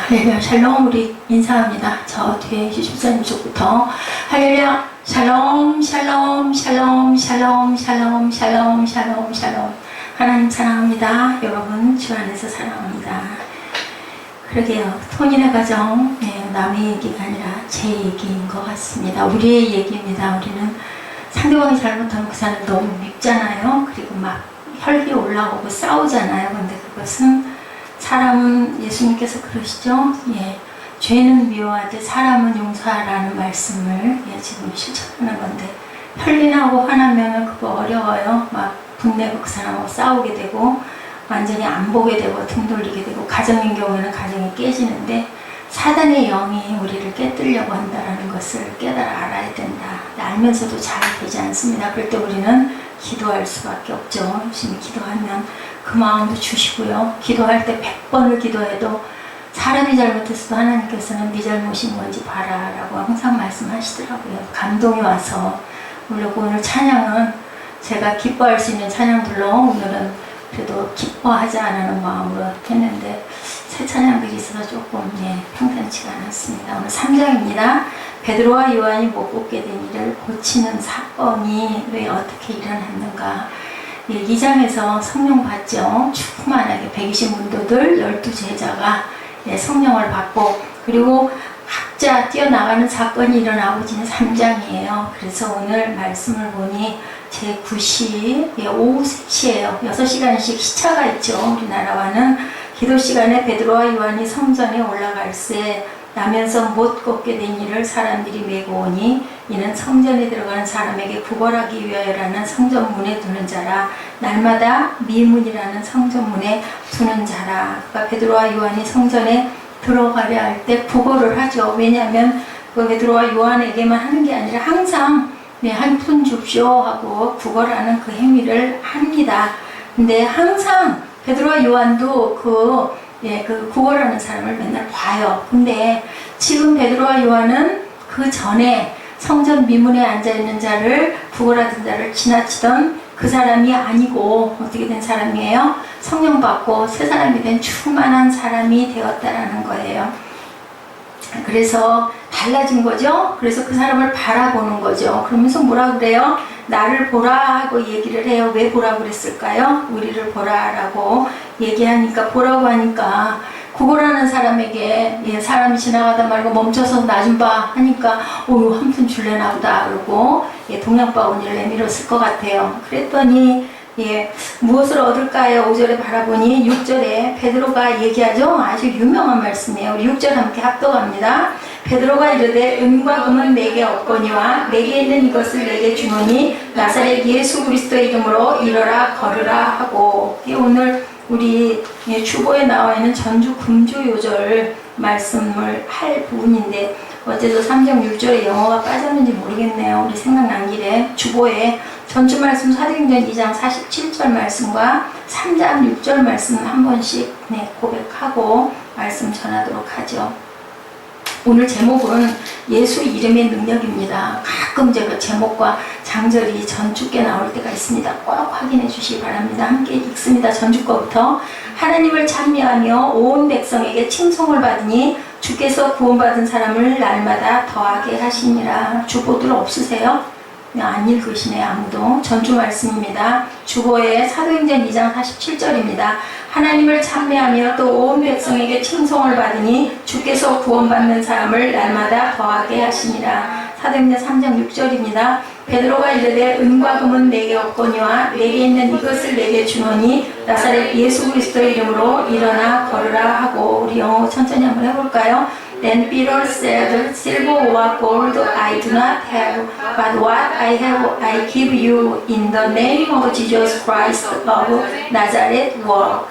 할렐루야 샬롬. 우리 인사합니다. 저 뒤에 집사님 쪽부터 할렐루야 샬롬 샬롬 샬롬 샬롬 샬롬 샬롬 샬롬 샬롬. 하나님 사랑합니다. 여러분 주 안에서 사랑합니다. 그러게요. 통일의 가정, 남의 얘기가 아니라 제 얘기인 것 같습니다. 우리의 얘기입니다. 우리는 상대방이 잘못하면 그 사람 너무 밉잖아요. 그리고 막 혈기 올라오고 싸우잖아요. 근데 그것은 사람은, 예수님께서 그러시죠? 죄는 미워하되 사람은 용서하라는 말씀을 지금 실천하는 건데, 혈리나고 화나면 그거 어려워요. 막 분내고 그 사람하고 싸우게 되고 완전히 안 보게 되고 등 돌리게 되고, 가정인 경우에는 가정이 깨지는데, 사단의 영이 우리를 깨뜨리려고 한다는 것을 깨달아 알아야 된다. 알면서도 잘 되지 않습니다. 그럴 때 우리는 기도할 수밖에 없죠. 열심히 기도하면 그 마음도 주시고요. 기도할 때 100번을 기도해도 사람이 잘못했어도 하나님께서는 네 잘못인 건지 봐라 라고 항상 말씀하시더라고요. 감동이 와서 부르고, 오늘 찬양은 제가 기뻐할 수 있는 찬양 불러 오늘은 그래도 기뻐하지 않는 마음으로 했는데 새 찬양들이 있어서 조금 평탄치가 않았습니다. 오늘 3장입니다. 베드로와 요한이 못 뽑게 된 일을 고치는 사건이 왜 어떻게 일어났는가. 2장에서 성령 받죠. 충만하게 120문도들 12제자가 성령을 받고, 그리고 각자 뛰어나가는 사건이 일어나고 지는 3장이에요. 그래서 오늘 말씀을 보니 제9시 오후 3시예요. 6시간씩 시차가 있죠. 우리나라와는. 기도 시간에 베드로와 요한이 성전에 올라갈새 나면서 못 걷게 된 일을 사람들이 메고 오니 이는 성전에 들어가는 사람에게 구걸하기 위하여라는 성전문에 두는 자라. 날마다 미문이라는 성전문에 두는 자라. 그러니까 베드로와 요한이 성전에 들어가려 할 때 구걸을 하죠. 왜냐하면 그 베드로와 요한에게만 하는 게 아니라 항상 한 푼 줍쇼 하고 구걸하는 그 행위를 합니다. 근데 항상 베드로와 요한도 그 구걸하는 사람을 맨날 봐요. 근데 지금 베드로와 요한은 그 전에 성전 미문에 앉아있는 자를, 구걸하던 자를 지나치던 그 사람이 아니고 어떻게 된 사람이에요? 성령 받고 새 사람이 된 충만한 사람이 되었다라는 거예요. 그래서 달라진 거죠. 그래서 그 사람을 바라보는 거죠. 그러면서 뭐라 그래요? 나를 보라 하고 얘기를 해요. 왜 보라고 그랬을까요? 우리를 보라라고 얘기하니까, 보라고 하니까 구걸하는 사람에게 사람이 지나가다 말고 멈춰서 나 좀 봐 하니까 한 푼 줄래나 보다 그러고 동양바구니를 내밀었을 것 같아요. 그랬더니 무엇을 얻을까요? 5절에 바라보니 6절에 베드로가 얘기하죠. 아주 유명한 말씀이에요. 우리 6절 함께 합독합니다. 베드로가 이르되 은과 금은 내게 없거니와 내게 있는 이것을 내게 주노니 나사렛 예수 그리스도의 이름으로 일어라 걸으라 하고. 오늘 우리 주보에 나와 있는 전주 금주 요절 말씀을 할 부분인데, 어제도 3장 6절에 영어가 빠졌는지 모르겠네요. 우리 생각난 길에 주보에 전주 말씀 사도행전 2장 47절 말씀과 3장 6절 말씀 한 번씩 고백하고 말씀 전하도록 하죠. 오늘 제목은 예수 이름의 능력입니다. 가끔 제가 제목과 장절이 전주께 나올 때가 있습니다. 꼭 확인해 주시기 바랍니다. 함께 읽습니다. 전주 거부터. 하나님을 찬미하며 온 백성에게 칭송을 받으니 주께서 구원받은 사람을 날마다 더하게 하시니라. 주보들 없으세요? 안 읽으시네 아무도. 전주 말씀입니다. 주보에 사도행전 2장 47절입니다. 하나님을 찬미하며 또 온 백성에게 칭송을 받으니 주께서 구원받는 사람을 날마다 더하게 하시니라. 사도행전 3장 6절입니다. 베드로가 이르되 은과 금은 내게 없거니와 내게 있는 이것을 내게 주노니 나사렛 예수 그리스도의 이름으로 일어나 걸으라 하고. 우리 영어 천천히 한번 해볼까요? Then Peter said, Silver or gold I do not have, but what I have I give you in the name of Jesus Christ of Nazareth walk.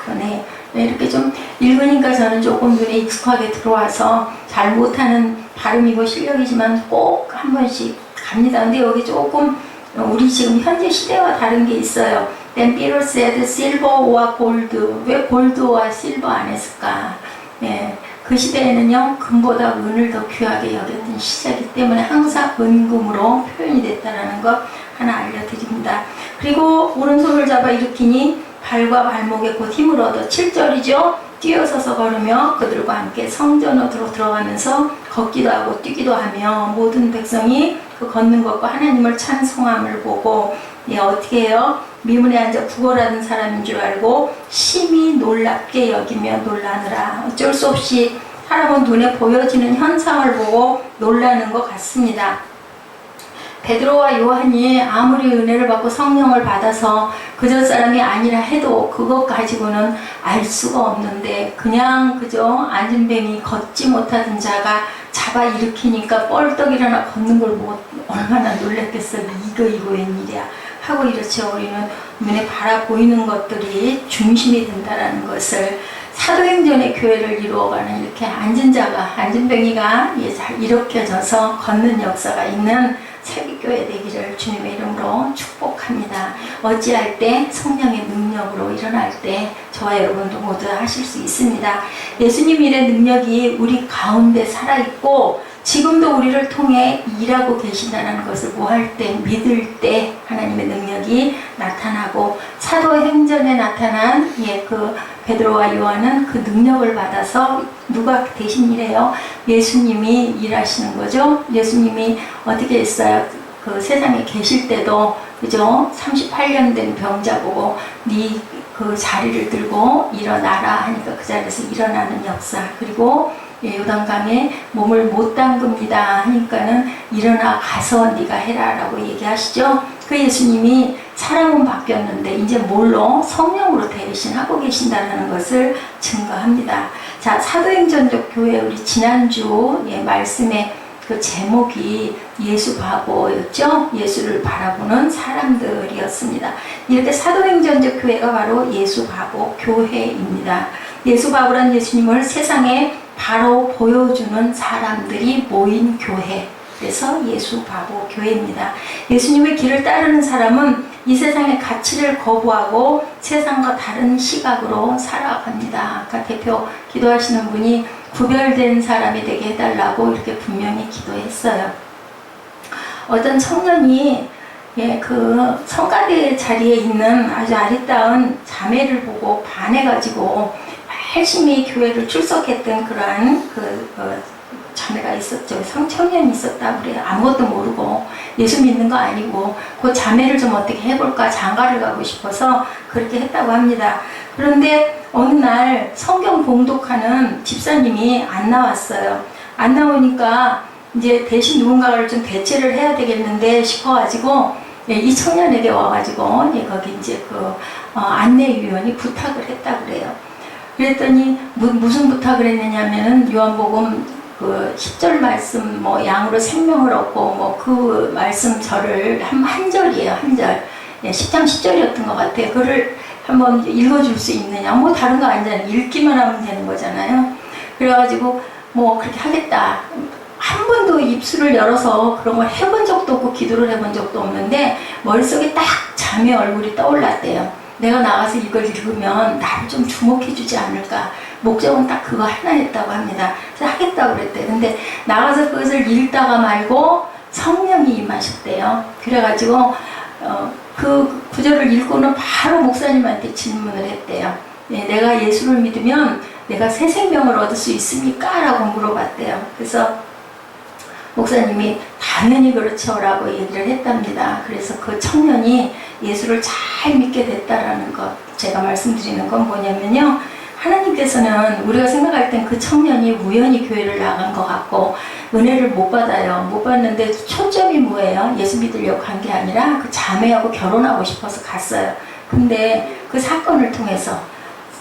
이렇게 좀 읽으니까 저는 조금 눈에 익숙하게 들어와서 잘 못하는 발음이고 실력이지만 꼭 한 번씩 갑니다. 근데 여기 조금 우리 지금 현재 시대와 다른 게 있어요. Then Peter said, Silver or gold. 왜 골드와 실버 안 했을까? 그 시대에는요, 금보다 은을 더 귀하게 여겼던 시대이기 때문에 항상 은금으로 표현이 됐다는 것 하나 알려드립니다. 그리고 오른손을 잡아 일으키니 발과 발목에 곧 힘을 얻어. 7절이죠. 뛰어서서 걸으며 그들과 함께 성전으로 들어가면서 걷기도 하고 뛰기도 하며 모든 백성이 그 걷는 것과 하나님을 찬송함을 보고 어떻게 해요? 미문에 앉아 구걸하는 사람인 줄 알고 심히 놀랍게 여기며 놀라느라. 어쩔 수 없이 사람은 눈에 보여지는 현상을 보고 놀라는 것 같습니다. 베드로와 요한이 아무리 은혜를 받고 성령을 받아서 그저 사람이 아니라 해도 그것 가지고는 알 수가 없는데 그냥 그저 앉은 뱀이 걷지 못하던 자가 잡아 일으키니까 뻘떡 일어나 걷는 걸 보고 얼마나 놀랐겠어. 이거 웬일이야 하고 이렇죠. 우리는 눈에 바라 보이는 것들이 중심이 된다는 것을 사도행전의 교회를 이루어가는 이렇게 앉은 자가 앉은 뱅이가 잘 일으켜져서 걷는 역사가 있는 세계교회 되기를 주님의 이름으로 축복합니다. 어찌할 때 성령의 능력으로 일어날 때 저와 여러분도 모두 하실 수 있습니다. 예수님 일의 능력이 우리 가운데 살아있고 지금도 우리를 통해 일하고 계신다는 것을 뭐할 때 믿을 때 하나님의 능력이 나타나고 사도행전에 나타난 그 베드로와 요한은 그 능력을 받아서 누가 대신 일해요? 예수님이 일하시는 거죠. 예수님이 어떻게 했어요? 그 세상에 계실 때도 그죠? 38년 된 병자 보고 네 그 자리를 들고 일어나라 하니까 그 자리에서 일어나는 역사. 그리고 요단강에 몸을 못 담급니다 하니까는 일어나 가서 네가 해라 라고 얘기하시죠. 그 예수님이 사람은 바뀌었는데 이제 뭘로? 성령으로 대신하고 계신다는 것을 증거합니다. 자, 사도행전적 교회 우리 지난주 말씀의 그 제목이 예수 바보였죠. 예수를 바라보는 사람들이었습니다. 이렇게 사도행전적 교회가 바로 예수 바보 교회입니다. 예수 바보란 예수님을 세상에 바로 보여주는 사람들이 모인 교회. 그래서 예수 바보 교회입니다. 예수님의 길을 따르는 사람은 이 세상의 가치를 거부하고 세상과 다른 시각으로 살아갑니다. 아까 대표 기도하시는 분이 구별된 사람이 되게 해달라고 이렇게 분명히 기도했어요. 어떤 청년이 그 성가대 자리에 있는 아주 아리따운 자매를 보고 반해가지고 열심히 교회를 출석했던 그러한 자매가 있었죠. 청년이 있었다 그래요. 아무것도 모르고 예수 믿는 거 아니고 그 자매를 좀 어떻게 해볼까 장가를 가고 싶어서 그렇게 했다고 합니다. 그런데 어느 날 성경 봉독하는 집사님이 안 나왔어요. 안 나오니까 이제 대신 누군가를 좀 대체를 해야 되겠는데 싶어가지고 이 청년에게 와가지고 거기 이제 안내위원이 부탁을 했다 그래요. 그랬더니 무슨 부탁을 했느냐면은 요한복음 그 10절 말씀 양으로 생명을 얻고 그 말씀 절을 한 절이에요. 한 절. 10장 10절이었던 것 같아요. 그를 한번 읽어줄 수 있느냐. 다른 거 아니잖아요. 읽기만 하면 되는 거잖아요. 그래가지고 그렇게 하겠다. 한 번도 입술을 열어서 그런 걸 해본 적도 없고 기도를 해본 적도 없는데 머릿속에 딱 자매 얼굴이 떠올랐대요. 내가 나가서 이걸 읽으면 나를 좀 주목해 주지 않을까. 목적은 딱 그거 하나였다고 합니다. 그래서 하겠다고 그랬대요. 근데 나가서 그것을 읽다가 말고 성령이 임하셨대요. 그래가지고 그 구절을 읽고는 바로 목사님한테 질문을 했대요. 내가 예수를 믿으면 내가 새 생명을 얻을 수 있습니까? 라고 물어봤대요. 그래서 목사님이 당연히 그렇죠 라고 얘기를 했답니다. 그래서 그 청년이 예수를 잘 믿게 됐다라는 것, 제가 말씀드리는 건 뭐냐면요, 하나님께서는 우리가 생각할 땐 그 청년이 우연히 교회를 나간 것 같고 은혜를 못 받아요. 못 받는데 초점이 뭐예요? 예수 믿으려고 간 게 아니라 그 자매하고 결혼하고 싶어서 갔어요. 근데 그 사건을 통해서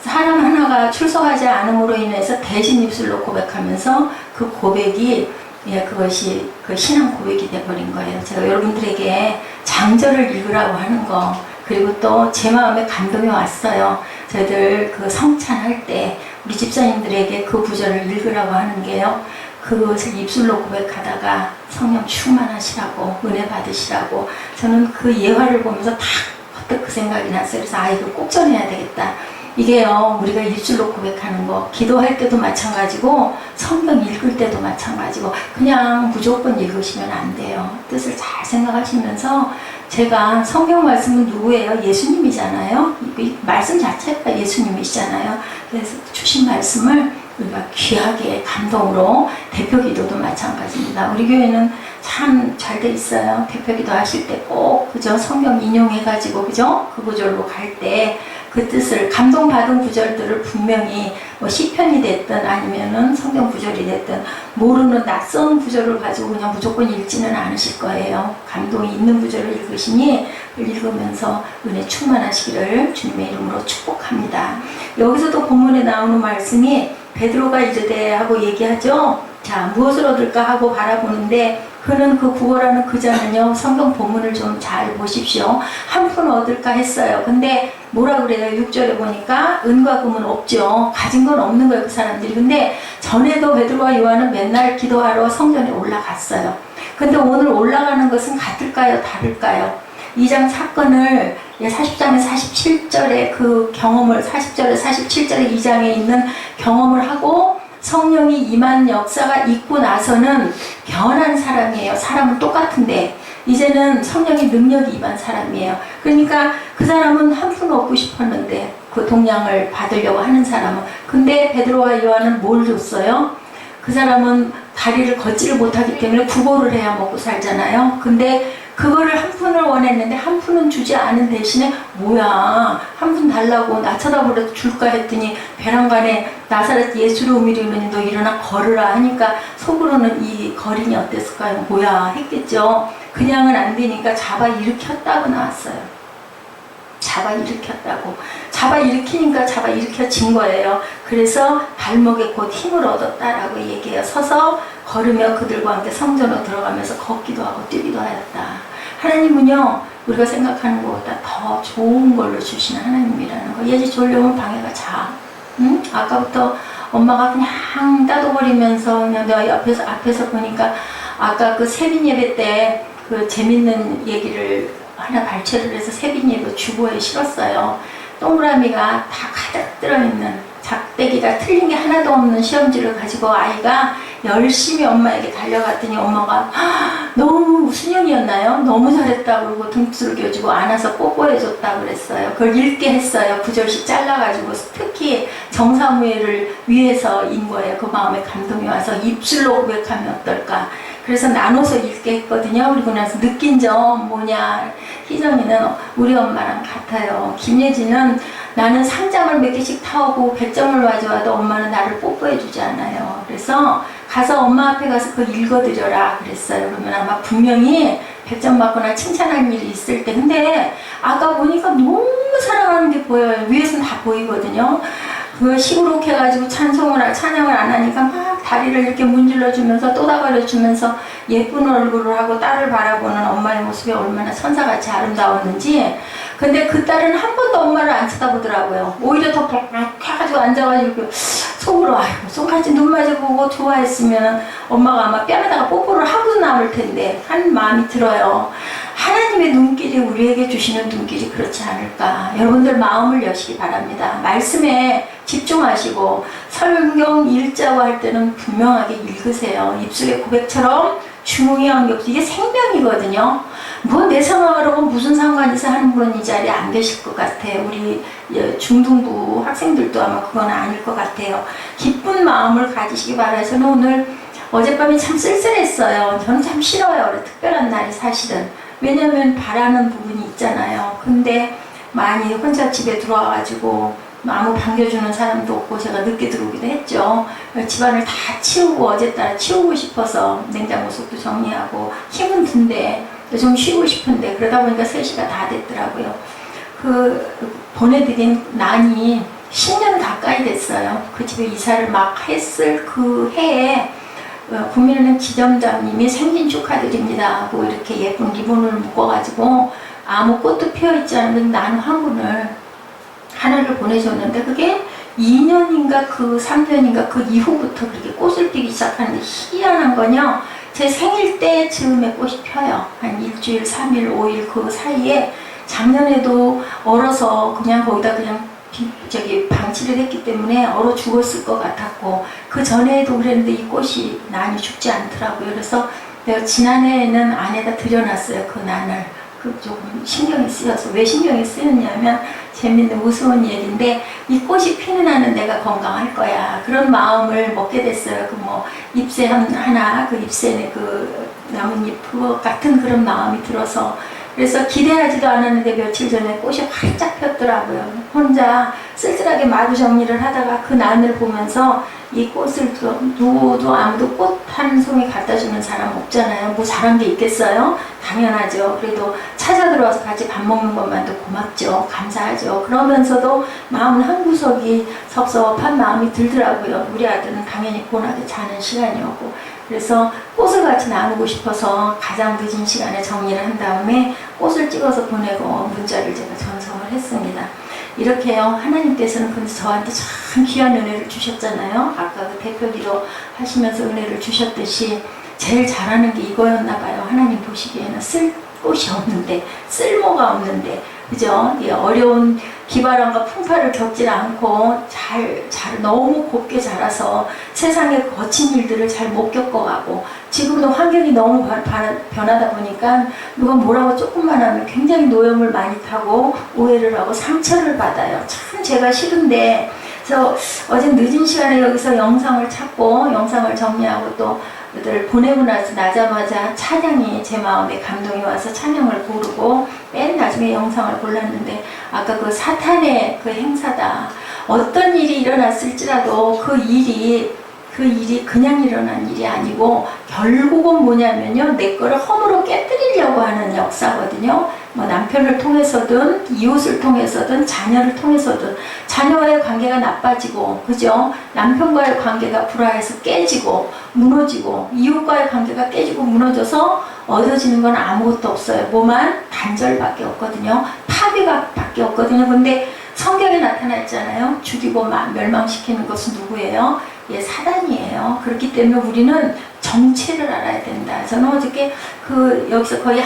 사람 하나가 출석하지 않음으로 인해서 대신 입술로 고백하면서 그 고백이 그것이 그 신앙 고백이 돼버린 거예요. 제가 여러분들에게 장절을 읽으라고 하는 거, 그리고 또 제 마음에 감동이 왔어요. 저희들 그 성찬할 때 우리 집사님들에게 그 구절을 읽으라고 하는 게요, 그것을 입술로 고백하다가 성령 충만하시라고, 은혜 받으시라고. 저는 그 예화를 보면서 딱 그 생각이 났어요. 그래서 이걸 꼭 전해야 되겠다. 이게요, 우리가 입술로 고백하는 거, 기도할 때도 마찬가지고, 성경 읽을 때도 마찬가지고, 그냥 무조건 읽으시면 안 돼요. 뜻을 잘 생각하시면서, 제가 성경 말씀은 누구예요? 예수님이잖아요. 이 말씀 자체가 예수님이시잖아요. 그래서 주신 말씀을 우리가 귀하게 감동으로, 대표 기도도 마찬가지입니다. 우리 교회는 참 잘 돼 있어요. 대표 기도 하실 때 꼭, 그죠? 성경 인용해가지고, 그죠? 그 구절로 갈 때, 그 뜻을 감동받은 구절들을 분명히 뭐 시편이 됐든 아니면은 성경 구절이 됐든 모르는 낯선 구절을 가지고 그냥 무조건 읽지는 않으실 거예요. 감동이 있는 구절을 읽으시니 읽으면서 은혜 충만하시기를 주님의 이름으로 축복합니다. 여기서도 본문에 나오는 말씀이 베드로가 이르되 하고 얘기하죠. 자, 무엇을 얻을까 하고 바라보는데 그는 그 구걸하는 그자는요, 성경 본문을 좀 잘 보십시오. 한 푼 얻을까 했어요. 근데 뭐라 그래요? 6절에 보니까 은과 금은 없죠. 가진 건 없는 거예요, 그 사람들이. 근데 전에도 베드로와 요한은 맨날 기도하러 성전에 올라갔어요. 근데 오늘 올라가는 것은 같을까요? 다를까요? 2장 사건을 40장에 47절에 그 경험을 40절에 47절에 2장에 있는 경험을 하고 성령이 임한 역사가 있고 나서는 변한 사람이에요. 사람은 똑같은데 이제는 성령의 능력이 임한 사람이에요. 그러니까 그 사람은 한 푼 얻고 싶었는데 그 동량을 받으려고 하는 사람은, 근데 베드로와 요한은 뭘 줬어요? 그 사람은 다리를 걷지를 못하기 때문에 구걸을 해야 먹고 살잖아요. 근데 그거를 한 푼을 원했는데 한 푼은 주지 않은 대신에 뭐야, 한 푼 달라고 나 쳐다보려도 줄까 했더니 베란간에 나사렛 예수로 이르노니 너 일어나 걸으라 하니까 속으로는 이 거린이 어땠을까요? 뭐야 했겠죠. 그냥은 안 되니까 잡아 일으켰다고 나왔어요. 잡아 일으켰다고. 잡아 일으키니까 잡아 일으켜진 거예요. 그래서 발목에 곧 힘을 얻었다라고 얘기해요. 서서 걸으며 그들과 함께 성전으로 들어가면서 걷기도 하고 뛰기도 하였다. 하나님은요, 우리가 생각하는 것보다 더 좋은 걸로 주시는 하나님이라는 거. 예지 졸려면 방해가 자. 응? 아까부터 엄마가 그냥 따도거리면서 그냥 내가 앞에서 보니까 아까 그 세빈 예배 때 그 재밌는 얘기를 하나 발췌를 해서 세빈 예배 주보에 실었어요. 동그라미가 다 가득 들어있는 작대기가 틀린 게 하나도 없는 시험지를 가지고 아이가 열심히 엄마에게 달려갔더니 엄마가 너무 수년이었나요? 너무 잘했다고 그러고 등수를 겨주고 안아서 뽀뽀해줬다고 그랬어요. 그걸 읽게 했어요. 9절씩 잘라가지고 특히 정사무예를 위해서인 거예요. 그 마음에 감동이 와서 입술로 고백하면 어떨까. 그래서 나눠서 읽게 했거든요. 그리고 나서 느낀 점 뭐냐. 희정이는 우리 엄마랑 같아요. 김예진은 나는 3장을 몇 개씩 타오고 100점을 가져와도 엄마는 나를 뽀뽀해주지 않아요. 그래서 가서 엄마 앞에 가서 그걸 읽어드려라 그랬어요. 그러면 아마 분명히 100점 받거나 칭찬할 일이 있을 때, 근데 아까 보니까 너무 사랑하는 게 보여요. 위에서는 다 보이거든요. 그걸 시무룩해가지고 찬양을 안 하니까 막 다리를 이렇게 문질러주면서 또다가려주면서 예쁜 얼굴을 하고 딸을 바라보는 엄마의 모습이 얼마나 천사같이 아름다웠는지. 근데 그 딸은 한 번도 엄마를 안 쳐다보더라고요. 오히려 더 벅벅 해가지고 앉아가지고 속으로 아이고 손까지 눈 마주보고 좋아했으면 엄마가 아마 뺨에다가 뽀뽀를 하고 나올 텐데 하는 마음이 들어요. 하나님의 눈길이 우리에게 주시는 눈길이 그렇지 않을까. 여러분들 마음을 여시기 바랍니다. 말씀에 집중하시고 성경 읽자고 할 때는 분명하게 읽으세요. 입술의 고백처럼 중요한 게 없어. 이게 생명이거든요. 뭐 내 상황하고 무슨 상관이 있어 하는 분은 이 자리에 안 계실 것 같아요. 우리 중등부 학생들도 아마 그건 아닐 것 같아요. 기쁜 마음을 가지시기 바라서 저는 오늘 어젯밤에 참 쓸쓸했어요. 저는 참 싫어요. 특별한 날이 사실은. 왜냐면 바라는 부분이 있잖아요. 근데 많이 혼자 집에 들어와가지고 아무 반겨주는 사람도 없고 제가 늦게 들어오기도 했죠. 집안을 다 치우고 어제따라 치우고 싶어서 냉장고 속도 정리하고 힘은 든데 좀 쉬고 싶은데 그러다 보니까 3시가 다 됐더라고요. 그 보내드린 난이 10년 가까이 됐어요. 그 집에 이사를 막 했을 그 해에 국민은행 지점장님이 생신 축하드립니다 하고 이렇게 예쁜 리본을 묶어가지고 아무 꽃도 피어있지 않은 나는 화분을 하나를 보내줬는데 그게 2년인가 그 3년인가 그 이후부터 그렇게 꽃을 피기 시작하는데 희한한 건요. 제 생일 때 즈음에 꽃이 펴요. 한 일주일, 3일, 5일 그 사이에 작년에도 얼어서 그냥 거기다 그냥 방치를 했기 때문에 얼어 죽었을 것 같았고, 그 전에도 그랬는데 이 꽃이 난이 죽지 않더라고요. 그래서 내가 지난해에는 안에다 들여놨어요. 그 난을. 그 조금 신경이 쓰여서. 왜 신경이 쓰였냐면 재밌는 우스운 얘기인데, 이 꽃이 피는 한은 내가 건강할 거야, 그런 마음을 먹게 됐어요. 그 뭐 잎새 하나, 그 잎새에 그 나뭇잎 그거 같은 그런 마음이 들어서, 그래서 기대하지도 않았는데 며칠 전에 꽃이 활짝 폈더라고요. 혼자 쓸쓸하게 마루 정리를 하다가 그 난을 보면서, 이 꽃을 누구도 아무도 꽃 한 송이 갖다 주는 사람 없잖아요. 뭐 잘한 게 있겠어요? 당연하죠. 그래도 찾아 들어와서 같이 밥 먹는 것만도 고맙죠. 감사하죠. 그러면서도 마음 한구석이 섭섭한 마음이 들더라고요. 우리 아들은 당연히 고나게 자는 시간이었고, 그래서 꽃을 같이 나누고 싶어서 가장 늦은 시간에 정리를 한 다음에 꽃을 찍어서 보내고 문자를 제가 전송을 했습니다. 이렇게요, 하나님께서는 근데 저한테 참 귀한 은혜를 주셨잖아요. 아까 그 대표기도 하시면서 은혜를 주셨듯이 제일 잘하는 게 이거였나 봐요. 하나님 보시기에는 쓸 곳이 없는데, 쓸모가 없는데, 그죠? 예, 어려운 기바람과 풍파를 겪지 않고 너무 곱게 자라서 세상의 거친 일들을 잘 못 겪어가고, 지금도 환경이 너무 변하다 보니까 누가 뭐라고 조금만 하면 굉장히 노염을 많이 타고 오해를 하고 상처를 받아요. 참 제가 싫은데, 그래서 어제 늦은 시간에 여기서 영상을 찾고 영상을 정리하고 또 들 보내고 나자마자 찬양이 제 마음에 감동이 와서 찬양을 고르고 맨 나중에 영상을 골랐는데, 아까 그 사탄의 그 행사다. 어떤 일이 일어났을지라도 그 일이 그냥 일어난 일이 아니고 결국은 뭐냐면요, 내 거를 허물어 깨뜨리려고 하는 역사거든요. 뭐 남편을 통해서든 이웃을 통해서든 자녀를 통해서든, 자녀와의 관계가 나빠지고, 그죠? 남편과의 관계가 불화해서 깨지고 무너지고, 이웃과의 관계가 깨지고 무너져서 얻어지는 건 아무것도 없어요. 뭐만 단절밖에 없거든요. 파괴가 밖에 없거든요. 근데 성경에 나타나 있잖아요. 죽이고 멸망시키는 것은 누구예요? 예, 사단이에요. 그렇기 때문에 우리는 정체를 알아야 된다. 저는 어저께 여기서 거의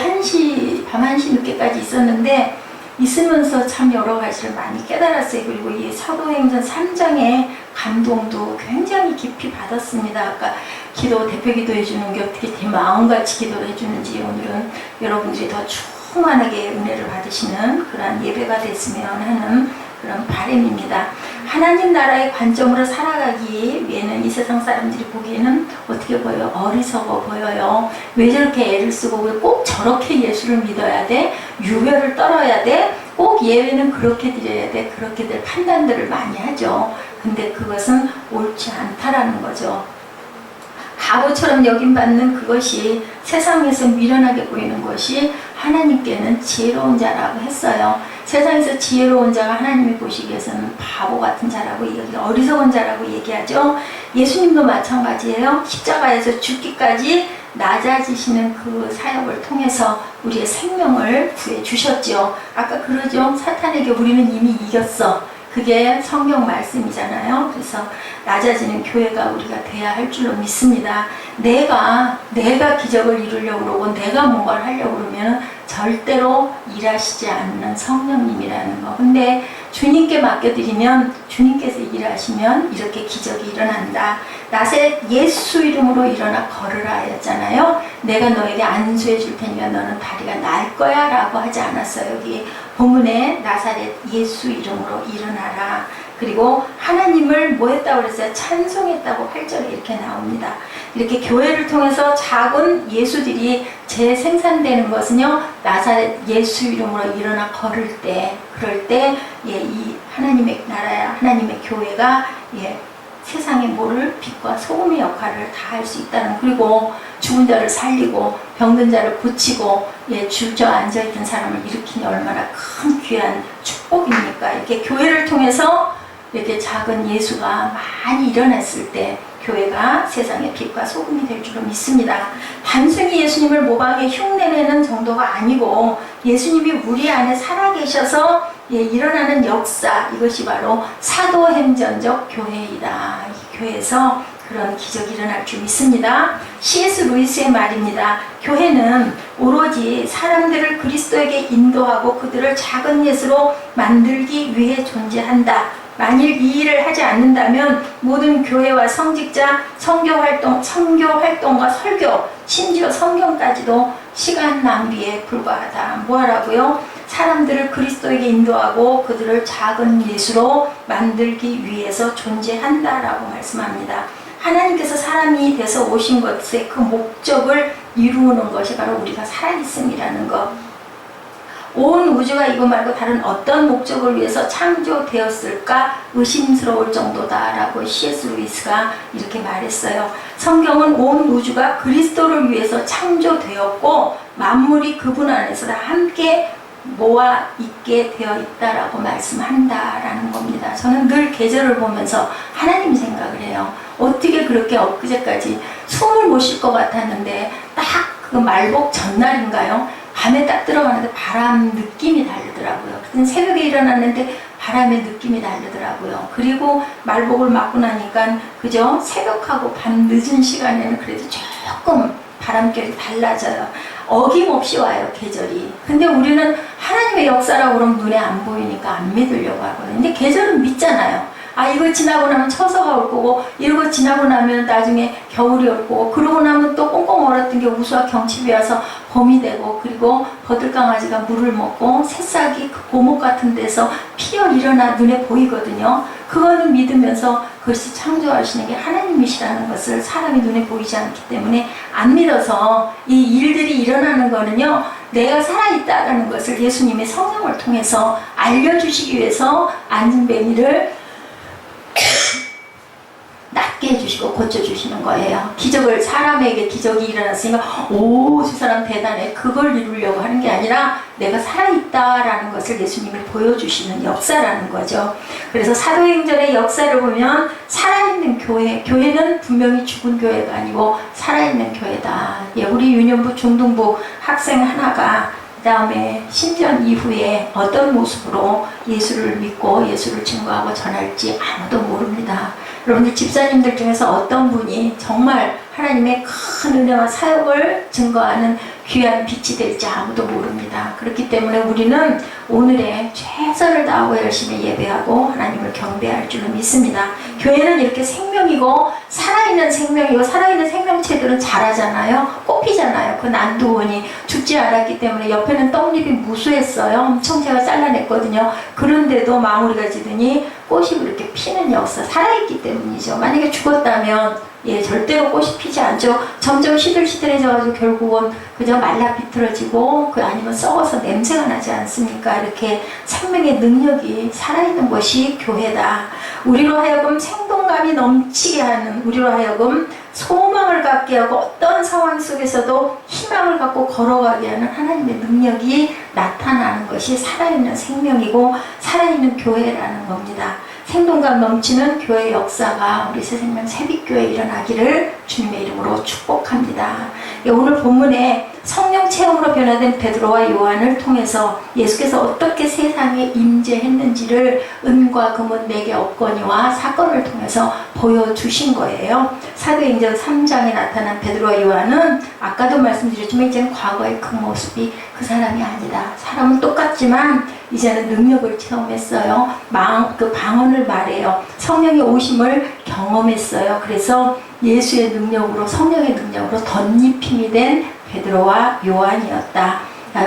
밤 1시 늦게까지 있었는데, 있으면서 참 여러 가지를 많이 깨달았어요. 그리고 이 사도행전 3장의 감동도 굉장히 깊이 받았습니다. 아까 대표 기도해 주는 게 어떻게 마음같이 기도를 해주는지, 오늘은 여러분들이 더 충만하게 은혜를 받으시는 그런 예배가 됐으면 하는 그런 바람입니다. 하나님 나라의 관점으로 살아가기 위해는 이 세상 사람들이 보기에는 어떻게 보여요? 어리석어 보여요. 왜 저렇게 애를 쓰고, 왜 꼭 저렇게 예수를 믿어야 돼? 유별을 떨어야 돼? 꼭 예외는 그렇게 드려야 돼? 그렇게들 판단들을 많이 하죠. 근데 그것은 옳지 않다라는 거죠. 바보처럼 여김받는 그것이, 세상에서 미련하게 보이는 것이 하나님께는 지혜로운 자라고 했어요. 세상에서 지혜로운 자가 하나님이 보시기에서는 바보 같은 자라고, 어리석은 자라고 얘기하죠. 예수님도 마찬가지예요. 십자가에서 죽기까지 낮아지시는 그 사역을 통해서 우리의 생명을 구해주셨죠. 아까 그러죠. 사탄에게 우리는 이미 이겼어. 그게 성경 말씀이잖아요. 그래서 낮아지는 교회가 우리가 돼야 할 줄로 믿습니다. 내가 기적을 이루려고 그러고 내가 뭔가를 하려고 그러면 절대로 일하시지 않는 성령님이라는 거. 근데 주님께 맡겨드리면, 주님께서 일하시면 이렇게 기적이 일어난다. 나세 예수 이름으로 일어나 걸으라 하였잖아요. 내가 너에게 안수해 줄 테니까 너는 다리가 날 거야 라고 하지 않았어요. 여기 본문에 나사렛 예수 이름으로 일어나라. 그리고 하나님을 뭐 했다고 그랬어요? 찬송했다고 8절에 이렇게 나옵니다. 이렇게 교회를 통해서 작은 예수들이 재생산되는 것은요, 나사렛 예수 이름으로 일어나 그럴 때, 예, 이 하나님의 나라야, 하나님의 교회가, 예, 세상에 모를 빛과 소금의 역할을 다 할 수 있다는, 그리고 죽은 자를 살리고 병든 자를 고치고, 예, 주저앉아 있던 사람을 일으키니 얼마나 큰 귀한 축복입니까? 이렇게 교회를 통해서 이렇게 작은 예수가 많이 일어났을 때 교회가 세상의 빛과 소금이 될 줄로 믿습니다. 단순히 예수님을 모방해 흉내내는 정도가 아니고, 예수님이 우리 안에 살아계셔서, 예, 일어나는 역사, 이것이 바로 사도행전적 교회이다. 이 교회에서 그런 기적이 일어날 줄 믿습니다. C.S. 루이스의 말입니다. 교회는 오로지 사람들을 그리스도에게 인도하고 그들을 작은 예수로 만들기 위해 존재한다. 만일 이 일을 하지 않는다면 모든 교회와 성직자, 선교 활동과 설교, 심지어 성경까지도 시간 낭비에 불과하다. 뭐하라고요? 사람들을 그리스도에게 인도하고 그들을 작은 예수로 만들기 위해서 존재한다라고 말씀합니다. 하나님께서 사람이 돼서 오신 것의 그 목적을 이루는 것이 바로 우리가 살아있음이라는 것. 온 우주가 이거 말고 다른 어떤 목적을 위해서 창조되었을까 의심스러울 정도다라고 C.S. 루이스가 이렇게 말했어요. 성경은 온 우주가 그리스도를 위해서 창조되었고 만물이 그분 안에서 다 함께 모아 있게 되어 있다라고 말씀한다라는 겁니다. 저는 늘 계절을 보면서 하나님 생각을 해요. 어떻게 그렇게 엊그제까지 숨을 못 쉴 것 같았는데 딱 그 말복 전날인가요? 밤에 딱 들어가는데 바람 느낌이 다르더라고요. 그때 새벽에 일어났는데 바람의 느낌이 다르더라고요. 그리고 말복을 맞고 나니까 그죠? 새벽하고 밤 늦은 시간에는 그래도 조금 바람결이 달라져요. 어김없이 와요, 계절이. 근데 우리는 하나님의 역사라고 그러면 눈에 안 보이니까 안 믿으려고 하거든요. 근데 계절은 믿잖아요. 아, 이거 지나고 나면 처서가 올 거고, 이러고 지나고 나면 나중에 겨울이 올 거고, 그러고 나면 또 꽁꽁 얼었던 게 우수와 경칩이 와서 봄이 되고, 그리고 버들강아지가 물을 먹고, 새싹이 그 고목 같은 데서 피어 일어나 눈에 보이거든요. 그거는 믿으면서 그것이 창조하시는 게 하나님이시라는 것을 사람이 눈에 보이지 않기 때문에 안 믿어서 이 일들이 일어나는 거는요, 내가 살아있다라는 것을 예수님의 성령을 통해서 알려주시기 위해서 안진뱅이를 낫게 해주시고 고쳐주시는 거예요. 기적을, 사람에게 기적이 일어났으니까 오, 저 사람 대단해, 그걸 이루려고 하는 게 아니라 내가 살아있다라는 것을 예수님이 보여주시는 역사라는 거죠. 그래서 사도행전의 역사를 보면 살아있는 교회, 교회는 분명히 죽은 교회가 아니고 살아있는 교회다. 예, 우리 유년부 중등부 학생 하나가 그 다음에 10년 이후에 어떤 모습으로 예수를 믿고 예수를 증거하고 전할지 아무도 모릅니다. 여러분들 집사님들 중에서 어떤 분이 정말 하나님의 큰 은혜와 사역을 증거하는 귀한 빛이 될지 아무도 모릅니다. 그렇기 때문에 우리는 오늘의 최선을 다하고 열심히 예배하고 하나님을 경배할 줄로 믿습니다. 교회는 이렇게 생명이고 살아있는 생명이고 살아있는 생명체들은 자라잖아요. 꽃피잖아요. 그 난두원이 죽지 않았기 때문에 옆에는 떡잎이 무수했어요. 엄청 제가 잘라냈거든요. 그런데도 마무리가 지더니 꽃이 그렇게 피는 역사, 살아있기 때문이죠. 만약에 죽었다면 예, 절대로 꽃이 피지 않죠. 점점 시들시들해져가지고 결국은 그저 말라 비틀어지고 그 아니면 썩어서 냄새가 나지 않습니까? 이렇게 생명의 능력이 살아있는 것이 교회다. 우리로 하여금 생동감이 넘치게 하는, 우리로 하여금 소망을 갖게 하고 어떤 상황 속에서도 희망을 갖고 걸어가게 하는 하나님의 능력이 나타나는 것이 살아있는 생명이고 살아있는 교회라는 겁니다. 생동감 넘치는 교회 역사가 우리 새생명 새빛교회에 일어나기를 주님의 이름으로 축복합니다. 오늘 본문에 성령 체험으로 변화된 베드로와 요한을 통해서 예수께서 어떻게 세상에 임재했는지를 은과 금은 내게 없거니와 사건을 통해서 보여주신 거예요. 사도행전 3장에 나타난 베드로와 요한은 아까도 말씀드렸지만 이제는 과거의 그 모습이 그 사람이 아니다. 사람은 똑같지만 이제는 능력을 체험했어요. 그 방언을 말해요. 성령의 오심을 경험했어요. 그래서 예수의 능력으로, 성령의 능력으로 덧입힘이 된 베드로와 요한이었다.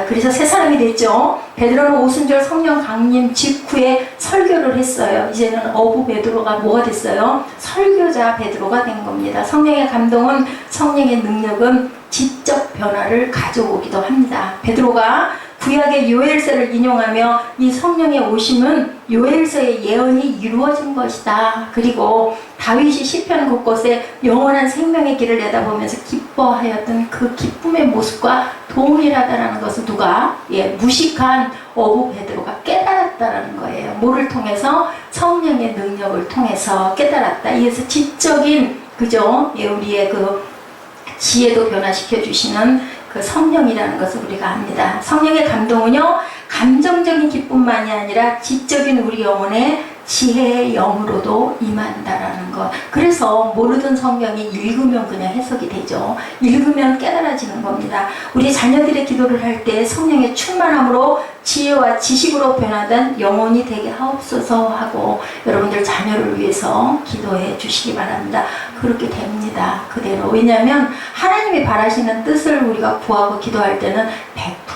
그래서 세 사람이 됐죠. 베드로는 오순절 성령 강림 직후에 설교를 했어요. 이제는 어부 베드로가 뭐가 됐어요? 설교자 베드로가 된 겁니다. 성령의 감동은, 성령의 능력은 지적 변화를 가져오기도 합니다. 베드로가 구약의 요엘서를 인용하며 이 성령의 오심은 요엘서의 예언이 이루어진 것이다. 그리고 다윗이 시편 곳곳에 영원한 생명의 길을 내다보면서 기뻐하였던 그 기쁨의 모습과 동일하다는 것을 누가? 무식한 어부 베드로가 깨달았다는 거예요. 뭐를 통해서? 성령의 능력을 통해서 깨달았다. 이에서 지적인, 그죠? 우리의 그 지혜도 변화시켜 주시는 그 성령이라는 것을 우리가 압니다. 성령의 감동은요, 감정적인 기쁨만이 아니라 지적인 우리 영혼의 지혜의 영으로도 임한다라는 것. 그래서 모르던 성경이 읽으면 그냥 해석이 되죠. 읽으면 깨달아지는 겁니다. 우리 자녀들의 기도를 할 때 성령의 충만함으로 지혜와 지식으로 변화된 영혼이 되게 하옵소서 하고 여러분들 자녀를 위해서 기도해 주시기 바랍니다. 그렇게 됩니다. 그대로. 왜냐하면 하나님이 바라시는 뜻을 우리가 구하고 기도할 때는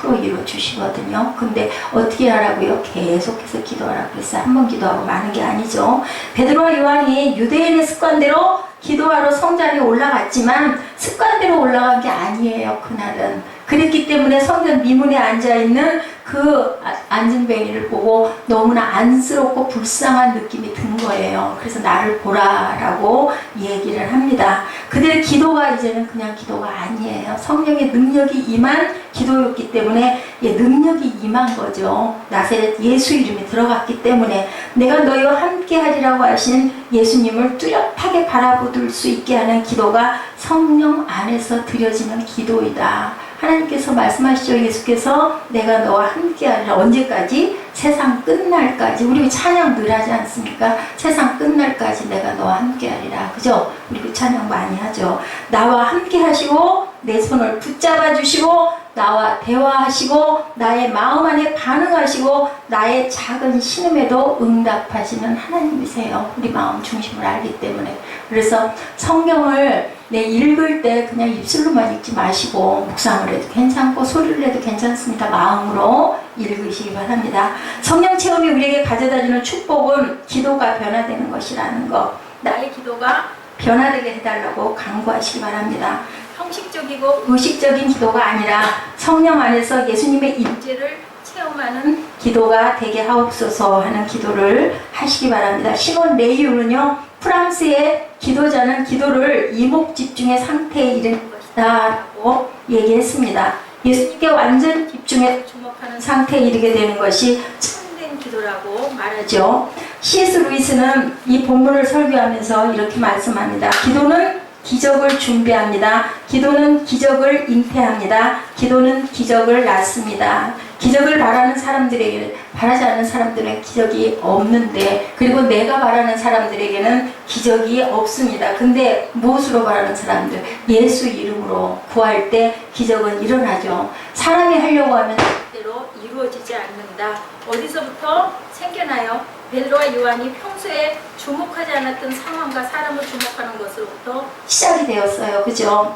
100% 이루어 주시거든요. 근데 어떻게 하라고요? 계속해서 기도하라고 했어요. 한 번 기도하고 마는 게 아니죠. 베드로와 요한이 유대인의 습관대로 기도하러 성전에 올라갔지만 습관대로 올라간 게 아니에요. 그날은. 그랬기 때문에 성전 미문에 앉아있는 그 안진뱅이를 보고 너무나 안쓰럽고 불쌍한 느낌이 든 거예요. 그래서 나를 보라라고 얘기를 합니다. 그들의 기도가 이제는 그냥 기도가 아니에요. 성령의 능력이 임한 기도였기 때문에 능력이 임한 거죠. 나사렛 예수 이름이 들어갔기 때문에 내가 너희와 함께 하리라고 하신 예수님을 뚜렷하게 바라볼 수 있게 하는 기도가 성령 안에서 드려지는 기도이다. 하나님께서 말씀하시죠. 예수께서 내가 너와 함께하리라. 언제까지? 세상 끝날까지. 우리 찬양 늘 하지 않습니까? 세상 끝날까지 내가 너와 함께하리라. 그죠? 우리 그 찬양 많이 하죠. 나와 함께하시고 내 손을 붙잡아 주시고 나와 대화하시고 나의 마음 안에 반응하시고 나의 작은 신음에도 응답하시는 하나님이세요. 우리 마음 중심을 알기 때문에. 그래서 성경을 읽을 때 그냥 입술로만 읽지 마시고 묵상을 해도 괜찮고 소리를 해도 괜찮습니다. 마음으로 읽으시기 바랍니다. 성령 체험이 우리에게 가져다주는 축복은 기도가 변화되는 것이라는 것. 나의 기도가 변화되게 해달라고 간구하시기 바랍니다. 형식적이고 의식적인 기도가 아니라 성령 안에서 예수님의 임재를 체험하는 기도가 되게 하옵소서 하는 기도를 하시기 바랍니다. 시몬 레이유는요, 프랑스의 기도자는 기도를 이목집중의 상태에 이르는 것이다 라고 얘기했습니다. 예수님께 완전 집중해 주목하는 상태에 이르게 되는 것이 참된 기도라고 말하죠. C.S. 루이스는 이 본문을 설교하면서 이렇게 말씀합니다. 기도는 기적을 준비합니다. 기도는 기적을 잉태합니다. 기도는 기적을 낳습니다. 기적을 바라는 사람들에게는, 바라지 않는 사람들은 기적이 없는데, 그리고 내가 바라는 사람들에게는 기적이 없습니다. 근데 무엇으로 바라는 사람들? 예수 이름으로 구할 때 기적은 일어나죠. 사람이 하려고 하면 절대로 이루어지지 않는다. 어디서부터 생겨나요? 베드로와 요한이 평소에 주목하지 않았던 상황과 사람을 주목하는 것으로부터 시작이 되었어요. 그죠?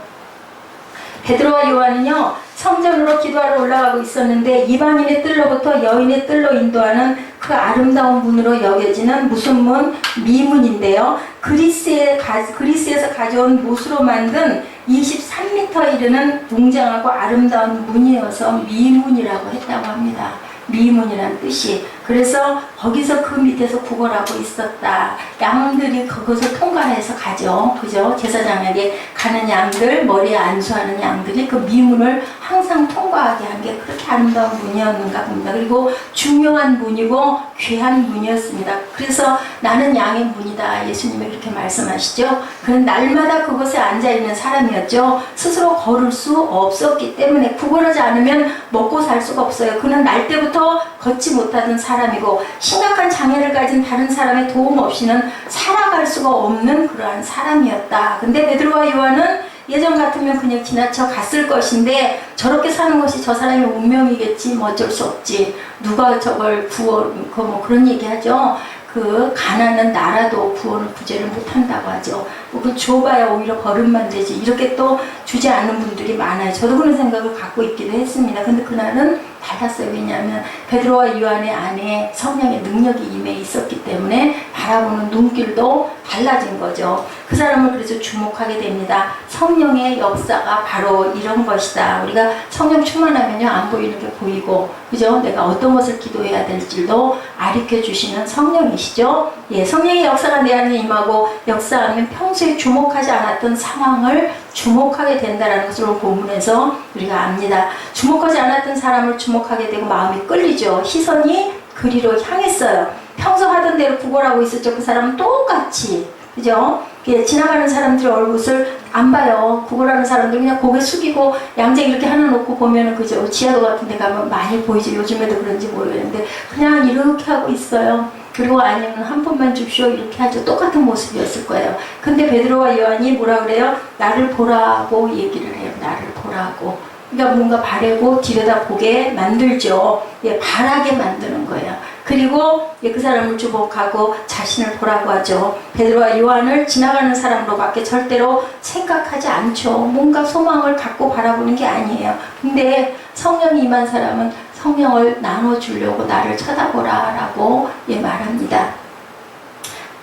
베드로와 요한은요, 성전으로 기도하러 올라가고 있었는데 이방인의 뜰로부터 여인의 뜰로 인도하는 그 아름다운 문으로 여겨지는 무슨 문? 미문인데요. 그리스에서 가져온 못으로 만든 23m 이르는 웅장하고 아름다운 문이어서 미문이라고 했다고 합니다. 미문이란 뜻이. 그래서 거기서 그 밑에서 구걸하고 있었다. 양들이 그것을 통과해서 가죠. 그죠? 제사장에게 가는 양들, 머리에 안수하는 양들이 그 미문을 항상 통과하게 한 게 그렇게 아름다운 문이었는가 봅니다. 그리고 중요한 문이고 귀한 문이었습니다. 그래서 나는 양의 문이다. 예수님이 그렇게 말씀하시죠. 그는 날마다 그곳에 앉아있는 사람이었죠. 스스로 걸을 수 없었기 때문에 구걸하지 않으면 먹고 살 수가 없어요. 그는 날 때부터 걷지 못하던 사람이고 심각한 장애를 가진 다른 사람의 도움 없이는 살아갈 수가 없는 그러한 사람이었다. 근데 베드로와 요한은 예전 같으면 그냥 지나쳐 갔을 것인데 저렇게 사는 것이 저 사람의 운명이겠지, 뭐 어쩔 수 없지, 누가 저걸 뭐 그런 얘기 하죠. 그 가난한 나라도 구제를 못한다고 하죠. 그 줘봐야 오히려 버릇만 되지, 이렇게 또 주지 않는 분들이 많아요. 저도 그런 생각을 갖고 있기도 했습니다. 근데 그날은 달랐어요. 왜냐하면 베드로와 요한의 안에 성령의 능력이 임해 있었기 때문에 바라보는 눈길도 달라진 거죠. 그 사람을 그래서 주목하게 됩니다. 성령의 역사가 바로 이런 것이다. 우리가 성령 충만하면요, 안 보이는 게 보이고, 그죠? 내가 어떤 것을 기도해야 될지도 가르쳐 주시는 성령이시죠. 예, 성령의 역사가 내 안에 임하고 역사하면 평소에 주목하지 않았던 상황을 주목하게 된다는 것을 본문에서 우리가 압니다. 주목하지 않았던 사람을 주목하게 되고 마음이 끌리죠. 시선이 그리로 향했어요. 평소 하던 대로 구걸하고 있었죠. 그 사람은 똑같이. 그죠? 지나가는 사람들의 얼굴을 안 봐요. 구걸하는 사람들 그냥 고개 숙이고 양재 이렇게 하나 놓고 보면은, 그죠? 지하도 같은 데 가면 많이 보이죠. 요즘에도 그런지 모르겠는데 그냥 이렇게 하고 있어요. 그리고 아니면 한 번만 줍시오 이렇게 하죠. 똑같은 모습이었을 거예요. 근데 베드로와 요한이 뭐라 그래요? 나를 보라고 얘기를 해요. 나를 보라고. 그러니까 뭔가 바라고 들여다보게 만들죠. 예, 바라게 만드는 거예요. 그리고 예, 그 사람을 주목하고 자신을 보라고 하죠. 베드로와 요한을 지나가는 사람으로밖에 절대로 생각하지 않죠. 뭔가 소망을 갖고 바라보는 게 아니에요. 근데 성령이 임한 사람은 성령을 나눠주려고 나를 쳐다보라 라고 예, 말합니다.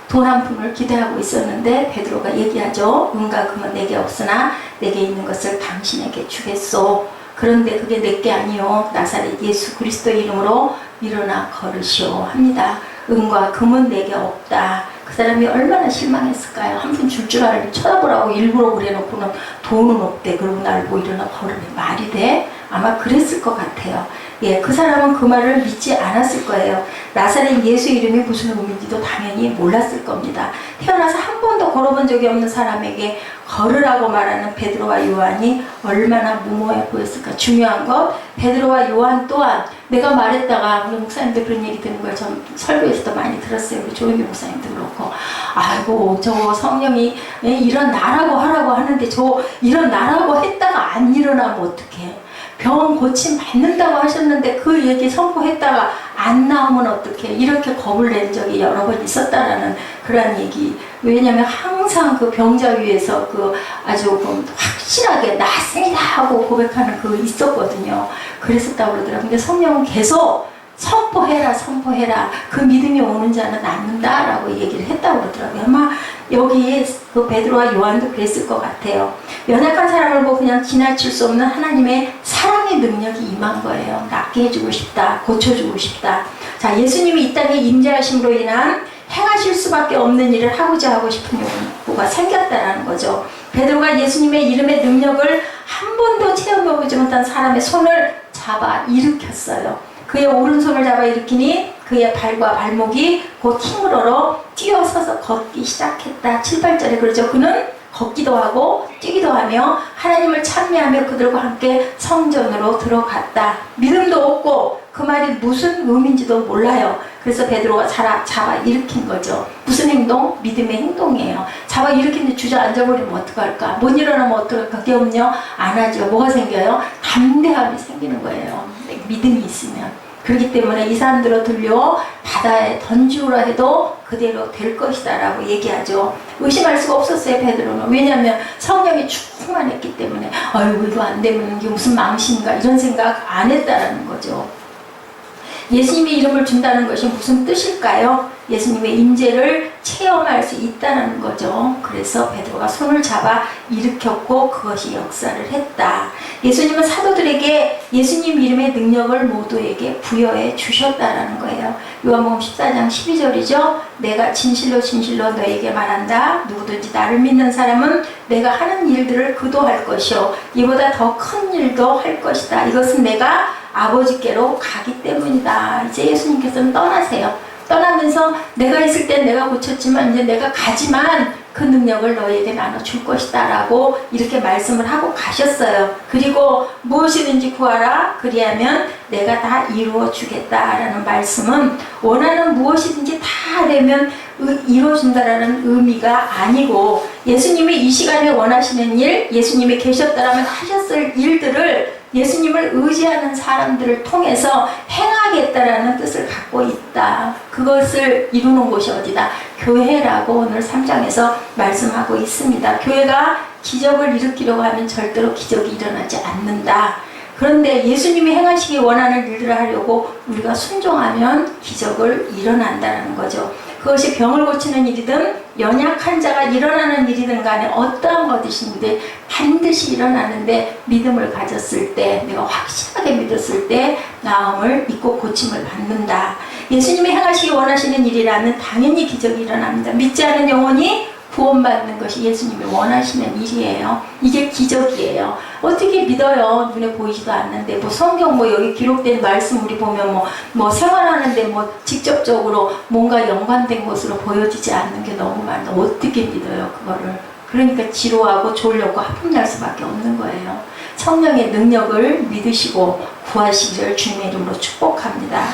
돈 한 푼을 기대하고 있었는데 베드로가 얘기하죠. 은과 금은 내게 없으나 내게 있는 것을 당신에게 주겠소. 그런데 그게 내게 아니요 나사렛 예수 그리스도 이름으로 일어나 걸으시오 합니다. 은과 금은 내게 없다. 그 사람이 얼마나 실망했을까요? 한 푼 줄 줄 알고 쳐다보라고 일부러 그래놓고는 돈은 없대. 그러고 날 보고 일어나 걸으래. 말이 돼? 아마 그랬을 것 같아요. 예, 그 사람은 그 말을 믿지 않았을 거예요. 나사렛 예수 이름이 무슨 의미인지도 당연히 몰랐을 겁니다. 태어나서 한 번도 걸어본 적이 없는 사람에게 걸으라고 말하는 베드로와 요한이 얼마나 무모해 보였을까. 중요한 것, 베드로와 요한 또한 내가 말했다가 우리 목사님들 그런 얘기 듣는 걸 전 설교에서도 많이 들었어요. 우리 조용히 목사님도 그렇고, 아이고 저 성령이 일어나라고 하라고 하는데 저 일어나라고 했다가 안 일어나면 어떡해. 병 고침 받는다고 하셨는데 그 얘기 선포했다가 안 나오면 어떡해. 이렇게 겁을 낸 적이 여러 번 있었다라는 그런 얘기. 왜냐면 항상 그 병자 위에서 그 아주 확실하게 낫습니다 하고 고백하는 그 있었거든요. 그랬었다고 그러더라고요. 근데 성령은 계속 선포해라 선포해라 그 믿음이 오는 자는 낫는다 라고 얘기를 했다고 그러더라고요. 아마 여기 그 베드로와 요한도 그랬을 것 같아요. 연약한 사람을 보고 그냥 지나칠 수 없는 하나님의 사랑의 능력이 임한 거예요. 낫게 해주고 싶다, 고쳐주고 싶다. 자, 예수님이 이 땅에 임재하심으로 인한 행하실 수밖에 없는 일을 하고자 하고 싶은 욕구가 생겼다라는 거죠. 베드로가 예수님의 이름의 능력을 한 번도 체험해보지 못한 사람의 손을 잡아 일으켰어요. 그의 오른손을 잡아 일으키니 그의 발과 발목이 곧 힘을 얻어 뛰어서서 걷기 시작했다. 7, 8절에 그러죠. 그는 걷기도 하고 뛰기도 하며 하나님을 찬미하며 그들과 함께 성전으로 들어갔다. 믿음도 없고 그 말이 무슨 의미인지도 몰라요. 그래서 베드로가 잡아 일으킨 거죠. 무슨 행동? 믿음의 행동이에요. 잡아 일으키는데 주저앉아버리면 어떡할까? 못 일어나면 어떡할까? 그럼요, 안 하죠. 뭐가 생겨요? 담대함이 생기는 거예요. 믿음이 있으면. 그렇기 때문에 이 사람들로 들려 바다에 던지우라 해도 그대로 될 것이다 라고 얘기하죠. 의심할 수가 없었어요, 베드로는. 왜냐하면 성령이 충만했기 때문에 아이고 이거 안 되면 이게 무슨 망신인가 이런 생각 안 했다라는 거죠. 예수님의 이름을 준다는 것이 무슨 뜻일까요? 예수님의 임재를 체험할 수 있다는 거죠. 그래서 베드로가 손을 잡아 일으켰고 그것이 역사를 했다. 예수님은 사도들에게 예수님 이름의 능력을 모두에게 부여해 주셨다라는 거예요. 요한복음 14장 12절이죠. 내가 진실로 진실로 너에게 말한다. 누구든지 나를 믿는 사람은 내가 하는 일들을 그도 할 것이요 이보다 더 큰 일도 할 것이다. 이것은 내가 아버지께로 가기 때문이다. 이제 예수님께서는 떠나세요. 떠나면서 내가 있을 땐 내가 고쳤지만 이제 내가 가지만 그 능력을 너에게 나눠줄 것이다 라고 이렇게 말씀을 하고 가셨어요. 그리고 무엇이든지 구하라 그리하면 내가 다 이루어 주겠다 라는 말씀은 원하는 무엇이든지 다 되면 이루어준다라는 의미가 아니고 예수님이 이 시간에 원하시는 일, 예수님이 계셨더라면 하셨을 일들을 예수님을 의지하는 사람들을 통해서 행하겠다라는 뜻을 갖고 있다. 그것을 이루는 곳이 어디다? 교회라고 오늘 3장에서 말씀하고 있습니다. 교회가 기적을 일으키려고 하면 절대로 기적이 일어나지 않는다. 그런데 예수님이 행하시기 원하는 일들을 하려고 우리가 순종하면 기적을 일어난다는 거죠. 그것이 병을 고치는 일이든 연약한 자가 일어나는 일이든 간에 어떠한 것이든지 반드시 일어나는데 믿음을 가졌을 때, 내가 확실하게 믿었을 때 나음을 입고 고침을 받는다. 예수님이 행하시기 원하시는 일이라면 당연히 기적이 일어납니다. 믿지 않은 영혼이 구원받는 것이 예수님이 원하시는 일이에요. 이게 기적이에요. 어떻게 믿어요? 눈에 보이지도 않는데 뭐 성경 뭐 여기 기록된 말씀 우리 보면 뭐 생활하는데 뭐 직접적으로 뭔가 연관된 것으로 보여지지 않는 게 너무 많아. 어떻게 믿어요 그거를? 그러니까 지루하고 졸려고 하품날 수밖에 없는 거예요. 성령의 능력을 믿으시고 구하시기를 주님의 이름으로 축복합니다.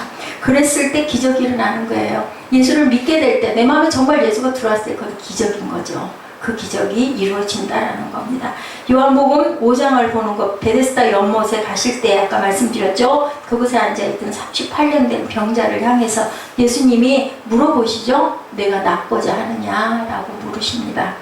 그랬을 때 기적이 일어나는 거예요. 예수를 믿게 될 때 내 마음에 정말 예수가 들어왔을 때 그건 기적인 거죠. 그 기적이 이루어진다라는 겁니다. 요한복음 5장을 보는 것, 베데스다 연못에 가실 때 아까 말씀드렸죠. 그곳에 앉아있던 38년 된 병자를 향해서 예수님이 물어보시죠. 내가 낫고자 하느냐라고 물으십니다.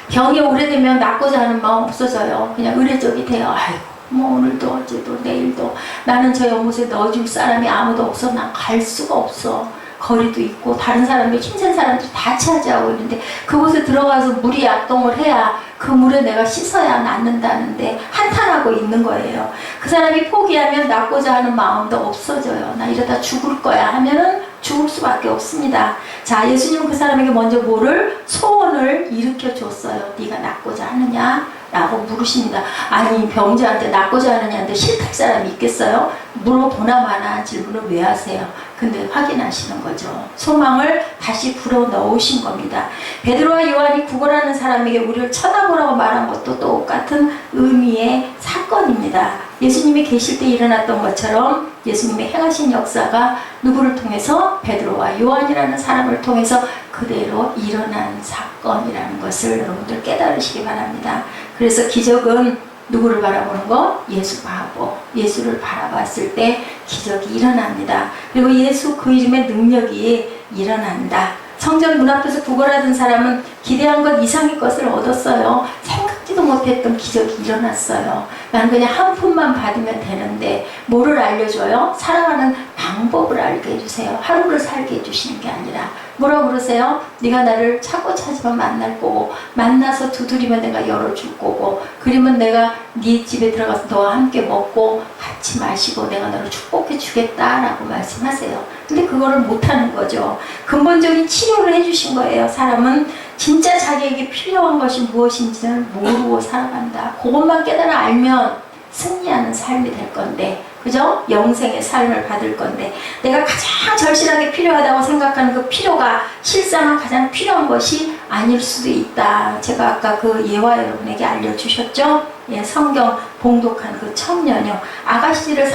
병이 오래되면 낫고자 하는 마음 없어져요. 그냥 의례적이 돼요. 아이고 뭐 오늘도 어제도 내일도 나는 저 연못에 넣어줄 사람이 아무도 없어. 난 갈 수가 없어. 거리도 있고 다른 사람들, 힘센 사람들이 다 차지하고 있는데 그곳에 들어가서 물이 약동을 해야 그 물에 내가 씻어야 낫는다는데 한탄하고 있는 거예요. 그 사람이 포기하면 낫고자 하는 마음도 없어져요. 나 이러다 죽을 거야 하면은 죽을 수밖에 없습니다. 자, 예수님은 그 사람에게 먼저 뭐를? 소원을 일으켜 줬어요. 네가 낫고자 하느냐? 라고 물으십니다. 아니 병자한테 낫고자 하느냐는데 싫을 사람이 있겠어요? 물어보나 마나 질문을 왜 하세요? 근데 확인하시는 거죠. 소망을 다시 불어넣으신 겁니다. 베드로와 요한이 구걸하는 사람에게 우리를 쳐다보라고 말한 것도 똑같은 의미의 사건입니다. 예수님이 계실 때 일어났던 것처럼 예수님의 행하신 역사가 누구를 통해서? 베드로와 요한이라는 사람을 통해서 그대로 일어난 사건이라는 것을 여러분들 깨달으시기 바랍니다. 그래서 기적은 누구를 바라보는 거? 예수 바라보. 예수를 바라봤을 때 기적이 일어납니다. 그리고 예수 그 이름의 능력이 일어난다. 성전 문 앞에서 구걸하던 사람은 기대한 것 이상의 것을 얻었어요. 생각지도 못했던 기적이 일어났어요. 난 그냥 한 푼만 받으면 되는데 뭐를 알려줘요? 살아가는 방법을 알게 해주세요. 하루를 살게 해주시는 게 아니라 뭐라고 그러세요? 네가 나를 찾고 찾으면 만날 거고 만나서 두드리면 내가 열어줄 거고 그러면 내가 네 집에 들어가서 너와 함께 먹고 같이 마시고 내가 너를 축복해 주겠다라고 말씀하세요. 근데 그거를 못하는 거죠. 근본적인 치료를 해주신 거예요. 사람은 진짜 자기에게 필요한 것이 무엇인지를 모르고 살아간다. 그것만 깨달아 알면 승리하는 삶이 될 건데, 그죠? 영생의 삶을 받을 건데, 내가 가장 절실하게 필요하다고 생각하는 그 필요가 실상은 가장 필요한 것이 아닐 수도 있다. 제가 아까 그 예화 여러분에게 알려주셨죠? 예, 성경 봉독한 그 청년이요. 아가씨를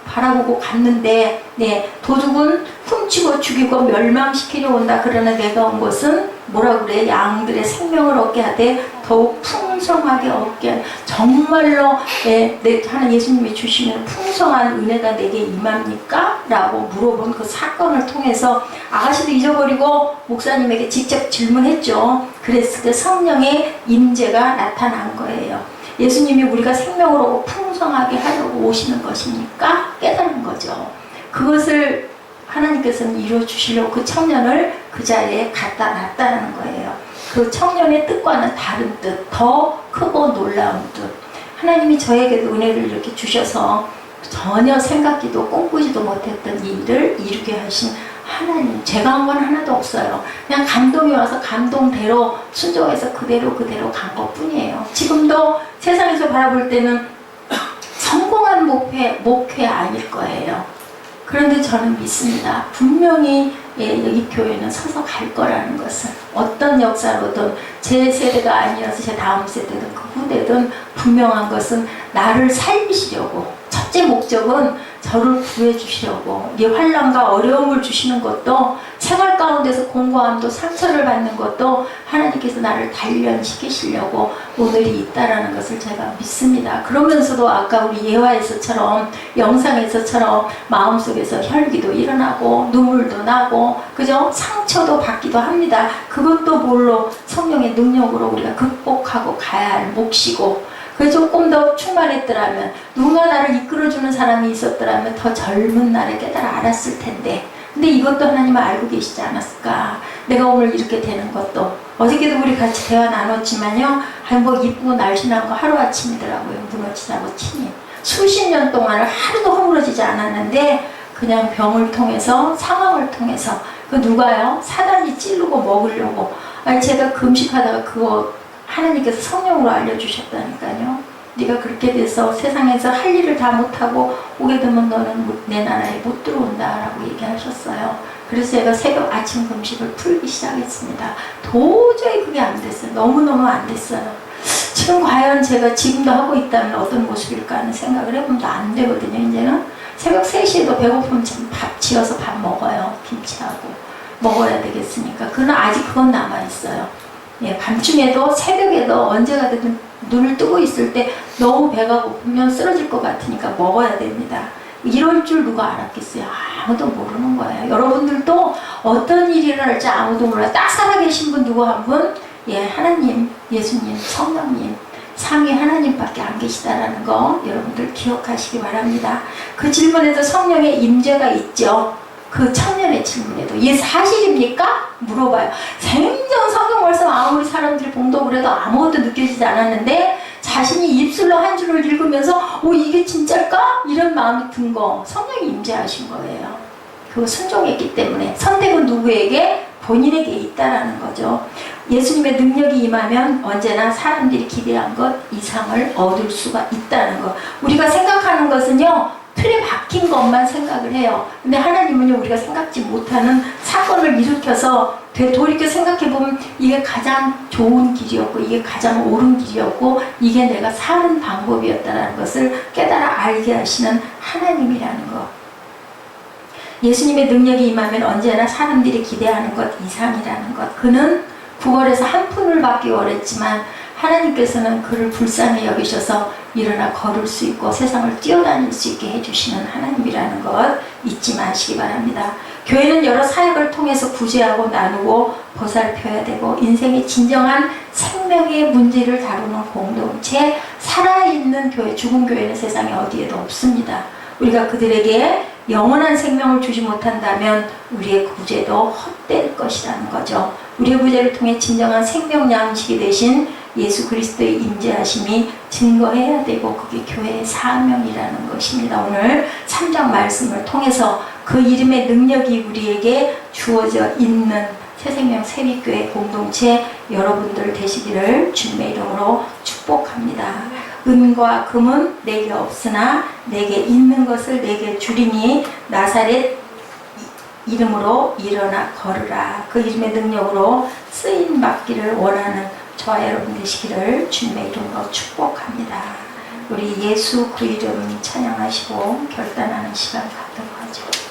바라보고 갔는데, 네, 도둑은 훔치고 죽이고 멸망시키려 온다. 그러나 내가 온 것은 뭐라 그래? 양들의 생명을 얻게 하되 더욱 풍성하게 얻게. 정말로 하는 예수님이 주시는 풍성한 은혜가 내게 임합니까? 라고 물어본 그 사건을 통해서 아가씨도 잊어버리고 목사님에게 직접 질문했죠. 그랬을 때 성령의 임재가 나타난 거예요. 예수님이 우리가 생명으로 풍성하게 하려고 오시는 것입니까? 깨달은 거죠. 그것을 하나님께서는 이루어주시려고 그 청년을 그 자리에 갖다 놨다는 거예요. 그 청년의 뜻과는 다른 뜻, 더 크고 놀라운 뜻. 하나님이 저에게도 은혜를 이렇게 주셔서 전혀 생각지도 꿈꾸지도 못했던 이 일을 이루게 하신 하나님, 제가 한 건 하나도 없어요. 그냥 감동이 와서 감동대로 순종해서 그대로 간 것뿐이에요. 지금도 세상에서 바라볼 때는 성공한 목회 아닐 거예요. 그런데 저는 믿습니다. 분명히 여기 교회는 서서 갈 거라는 것을, 어떤 역사로든 제 세대가 아니어서 제 다음 세대든 그 후대든 분명한 것은 나를 살리시려고, 첫째 목적은 저를 구해주시려고, 이 환난과 어려움을 주시는 것도, 생활 가운데서 공고함도 상처를 받는 것도 하나님께서 나를 단련시키시려고 오늘이 있다라는 것을 제가 믿습니다. 그러면서도 아까 우리 예화에서처럼, 영상에서처럼 마음속에서 혈기도 일어나고 눈물도 나고, 그죠? 상처도 받기도 합니다. 그것도 뭘로? 성령의 능력으로 우리가 극복하고 가야 할 몫이고, 그래서 조금 더 충만했더라면, 누군가 나를 이끌어주는 사람이 있었더라면 더 젊은 날에 깨달아 알았을 텐데, 근데 이것도 하나님은 알고 계시지 않았을까? 내가 오늘 이렇게 되는 것도, 어저께도 우리 같이 대화 나눴지만요, 뭐 이쁘고 날씬한 거 하루아침이더라고요. 무너지자고 치니 수십 년 동안을 하루도 허물어지지 않았는데, 그냥 병을 통해서, 상황을 통해서, 그 누가요? 사단이 찌르고 먹으려고. 아니 제가 금식하다가 그거 하나님께서 성령으로 알려주셨다니까요. 네가 그렇게 돼서 세상에서 할 일을 다 못하고 오게 되면 너는 내 나라에 못 들어온다라고 얘기하셨어요. 그래서 제가 새벽 아침 금식을 풀기 시작했습니다. 도저히 그게 안 됐어요. 너무너무 안 됐어요. 지금 과연 제가 지금도 하고 있다면 어떤 모습일까 하는 생각을 해보면 안 되거든요. 이제는 새벽 3시에도 배고프면 밥 지어서 밥 먹어요. 김치하고 먹어야 되겠으니까. 그건 남아있어요. 예, 밤중에도 새벽에도 언제가든 눈을 뜨고 있을 때 너무 배가 고프면 쓰러질 것 같으니까 먹어야 됩니다. 이럴 줄 누가 알았겠어요? 아무도 모르는 거예요. 여러분들도 어떤 일이 일어날지 아무도 몰라요. 딱 살아계신 분 누구 한 분? 예, 하나님, 예수님, 성령님, 삼위 하나님밖에 안 계시다라는 거 여러분들 기억하시기 바랍니다. 그 질문에도 성령의 임재가 있죠. 그 청년의 질문에도 이게 사실입니까? 물어봐요. 생전 성경 말씀 아무리 사람들이 봉독을 해도 아무것도 느껴지지 않았는데 자신이 입술로 한 줄을 읽으면서 이게 진짜일까? 이런 마음이 든 거 성령이 임재하신 거예요. 그거 순종했기 때문에 선택은 누구에게? 본인에게 있다라는 거죠. 예수님의 능력이 임하면 언제나 사람들이 기대한 것 이상을 얻을 수가 있다는 것. 우리가 생각하는 것은요, 틀에 박힌 것만 생각을 해요. 근데 하나님은요, 우리가 생각지 못하는 사건을 일으켜서 돌이켜 생각해보면 이게 가장 좋은 길이었고 이게 가장 옳은 길이었고 이게 내가 사는 방법이었다는 것을 깨달아 알게 하시는 하나님이라는 것. 예수님의 능력이 임하면 언제나 사람들이 기대하는 것 이상이라는 것. 그는 9월에서 한 푼을 받기 원했지만 하나님께서는 그를 불쌍히 여기셔서 일어나 걸을 수 있고 세상을 뛰어다닐 수 있게 해주시는 하나님이라는 것 잊지 마시기 바랍니다. 교회는 여러 사역을 통해서 구제하고 나누고 보살펴야 되고 인생의 진정한 생명의 문제를 다루는 공동체, 살아있는 교회, 죽은 교회는 세상에 어디에도 없습니다. 우리가 그들에게 영원한 생명을 주지 못한다면 우리의 구제도 헛될 것이라는 거죠. 우리의 구제를 통해 진정한 생명 양식이 되신 예수 그리스도의 임재하심이 증거해야 되고 그게 교회의 사명이라는 것입니다. 오늘 3장 말씀을 통해서 그 이름의 능력이 우리에게 주어져 있는 새생명 세빛교회 공동체 여러분들 되시기를 주님의 이름으로 축복합니다. 은과 금은 내게 없으나 내게 있는 것을 내게 주리니 나사렛 이름으로 일어나 걸으라. 그 이름의 능력으로 쓰임 받기를 원하는 저와 여러분 되시기를 주님의 이름으로 축복합니다. 우리 예수 그 이름 찬양하시고 결단하는 시간 갖도록 하죠.